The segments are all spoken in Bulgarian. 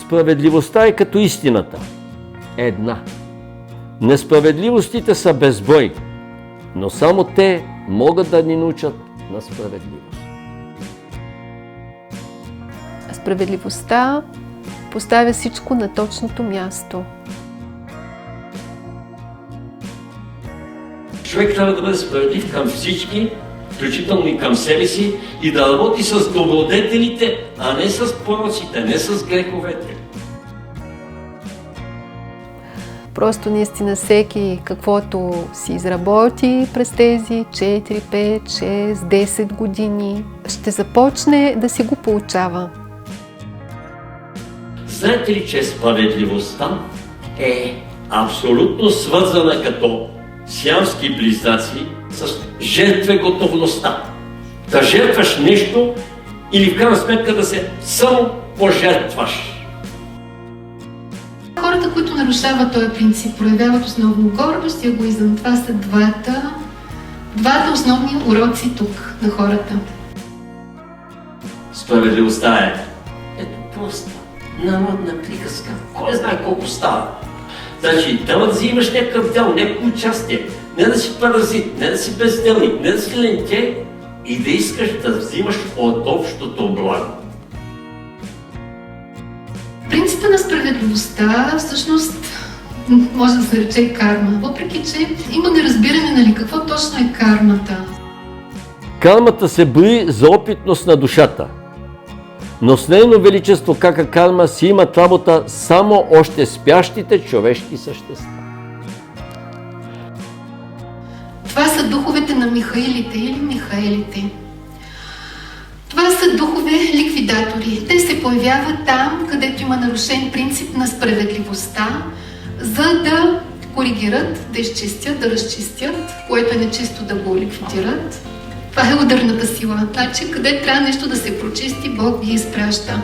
Справедливостта е като истината. Една. Несправедливостите са безброй, но само те могат да ни научат на справедливост. Справедливостта поставя всичко на точното място. Човек трябва да бъде справедлив към всички, включително и към себе си, и да работи с добродетелите, а не с пороците, не с греховете. Просто наистина всеки каквото си изработи през тези 4, 5, 6, 10 години, ще започне да си го получава. Знаете ли, че справедливостта е абсолютно свързана като сиамски близнаци с жертвеготовността? Да жертваш нещо или в крайна сметка да се само пожертваш. Хората, които нарушават този принцип, проявяват основно гордост и егоизъм. Това са двата основни уроци тук на хората. Справедливостта е ето проста, народна приказка. Кой знае колко става? Значи, трябва да взимаш някакъв дял, някакво участие. Не да си паразит, не да си безделник, не да си лентяй и да искаш да взимаш от общото благо. Принципът на справедливостта всъщност може да се рече карма, въпреки че има неразбиране, нали, какво точно е кармата. Кармата се брои за опитност на душата, но с нейно величество кака карма си имат работа само още спящите човешки същества. Това са духовете на Михаилите или Михаелите. Това са духове ликвидатори. Те се появяват там, където има нарушен принцип на справедливостта, за да коригират, да изчистят, да разчистят, което е нечисто да го ликвидират. Това е ударната сила. Значи, къде трябва нещо да се прочисти, Бог ги изпраща.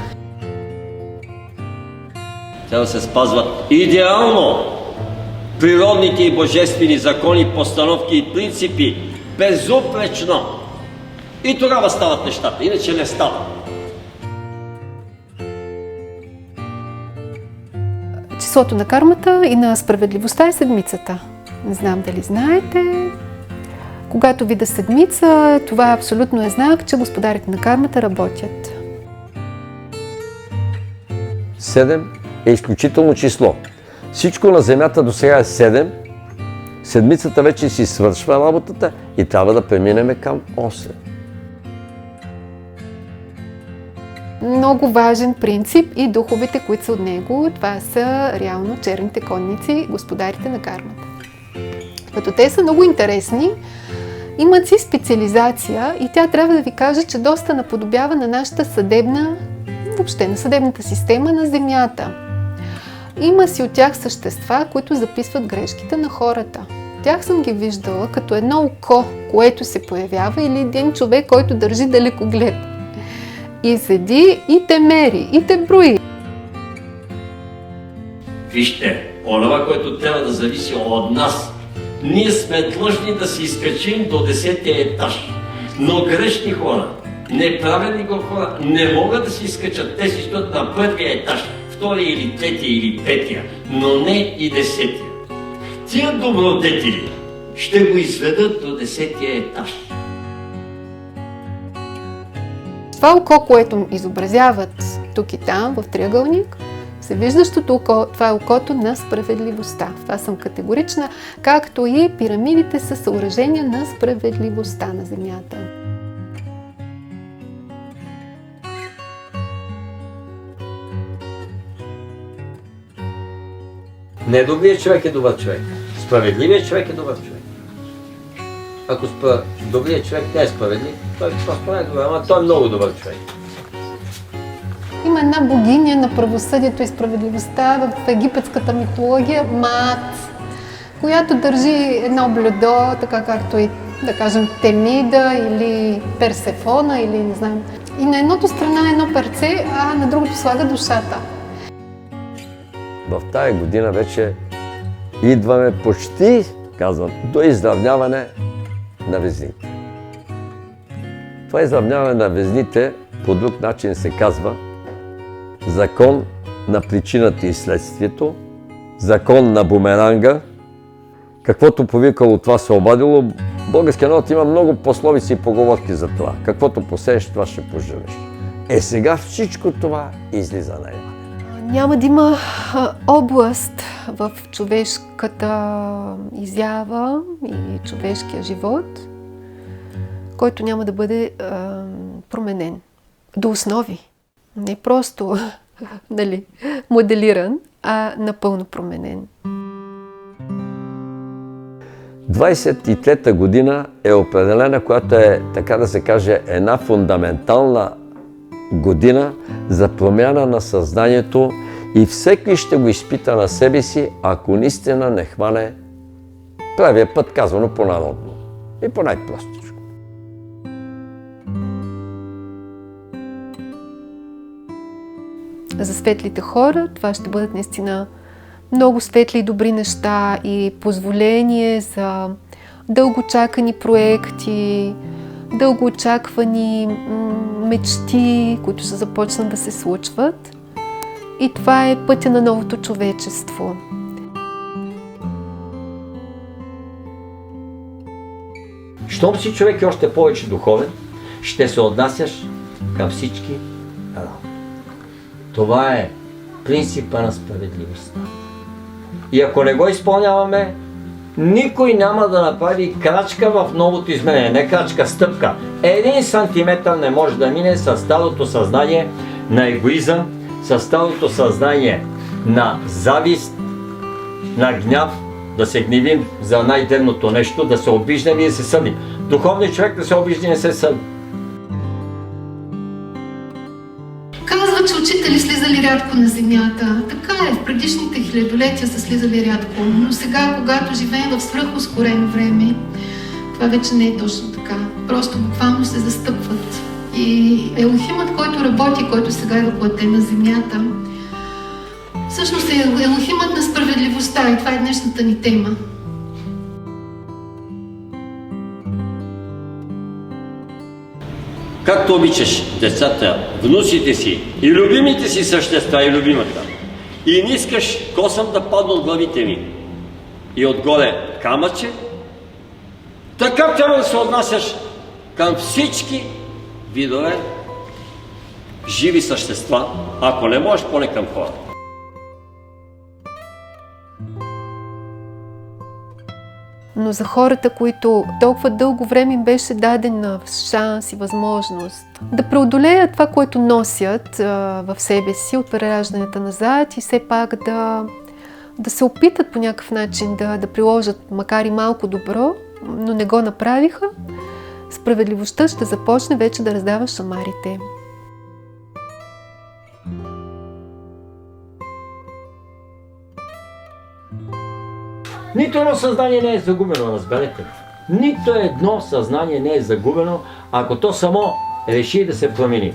Трябва да се спазват идеално природните и божествени закони, постановки и принципи, безупречно. И тогава стават нещата, иначе не стават. Числото на кармата и на справедливостта е седмицата. Не знам дали знаете. Когато видя седмица, това абсолютно е знак, че господарите на кармата работят. 7 е изключително число. Всичко на Земята до сега е 7. Седмицата вече си свършва работата и трябва да преминем към 8. Много важен принцип и духовете, които са от него, това са реално черните конници, господарите на кармата. Като те са много интересни, имат си специализация и тя трябва да ви кажа, че доста наподобява на нашата съдебна, въобще на съдебната система на Земята. Има си от тях същества, които записват грешките на хората. Тях съм ги виждала като едно око, което се появява, или един човек, който държи далекоглед. И седи, и те мери, и те брои. Вижте, онова, което трябва да зависи от нас. Ние сме длъжни да се изкачим до 10-тия етаж. Но грешни хора, неправедни хора не могат да се изкачат. Те си стоят на първия етаж, втория или третия или петия, но не и 10-тия. Тия добродетели ще го изведат до 10-тия етаж. Това око, което изобразяват тук и там, в триъгълник, всевиждащото око, това е окото на справедливостта. Това съм категорична, както и пирамидите са съоръжения на справедливостта на Земята. Недобрият човек е добър човек. Справедливият човек е добър човек. Ако добрият човек не е справедлив, той просто не е добър, ама той е много добър човек. Има една богиня на правосъдието и справедливостта в египетската митология, Маат, която държи едно блюдо, така както и, да кажем, Темида или Персефона, или не знам. И на едното страна е едно перце, а на другото слага душата. В тая година вече идваме почти, казвам, до изравняване на везните. Това изравняване на везните по друг начин се казва закон на причината и следствието, закон на бумеранга, каквото повикало, това се обадило. Българският народ има много пословици и поговорки за това. Каквото посееш, това ще поживеш. Сега всичко това излиза наяве. Няма да има област в човешката изява и човешкия живот, който няма да бъде променен до основи. Не просто моделиран, а напълно променен. 23-та година е определена, която е, така да се каже, една фундаментална година за промяна на съзнанието и всеки ще го изпита на себе си, ако наистина не хване правия път, казано по-народно и по най-простичко. За светлите хора това ще бъдат наистина много светли и добри неща и позволение за дългоочаквани проекти, дългоочаквани мечти, които ще започнат да се случват. И това е пътя на новото човечество. Щом си човек и още повече духовен, ще се отнасяш към всички равно. Това е принципа на справедливостта. И ако не го изпълняваме, никой няма да направи крачка в новото изменение. Не крачка, стъпка. 1 сантиметър не може да мине с старото съзнание на егоизъм, с старото съзнание на завист, на гняв, да се гневим за най-дребното нещо, да се обиждаме и да се съдим. Духовният човек да се обижда и не се съди. Казва, че учители слизали рядко на земята. Така е, в предишните хилядолетия са слизали рядко. Но сега, когато живеем в свръхускорено време, това вече не е точно така. Просто буквално се застъпват. И Елохимът, който работи, който сега е въплътен на земята, всъщност е Елохимът на справедливостта и това е днешната ни тема. Както обичаш децата, внуците си и любимите си същества и любимата, и не искаш косъм да падне от главите ми и отгоре камъче, така трябва да се отнасяш към всички видове живи същества, ако не можеш, поне към хора. Но за хората, които толкова дълго време им беше даден шанс и възможност да преодолеят това, което носят в себе си от прераждането назад и все пак да се опитат по някакъв начин да приложат макар и малко добро, но не го направиха, справедливостта ще започне вече да раздава шамарите. Нито едно съзнание не е загубено, разберете. Нито едно съзнание не е загубено, ако то само реши да се промени.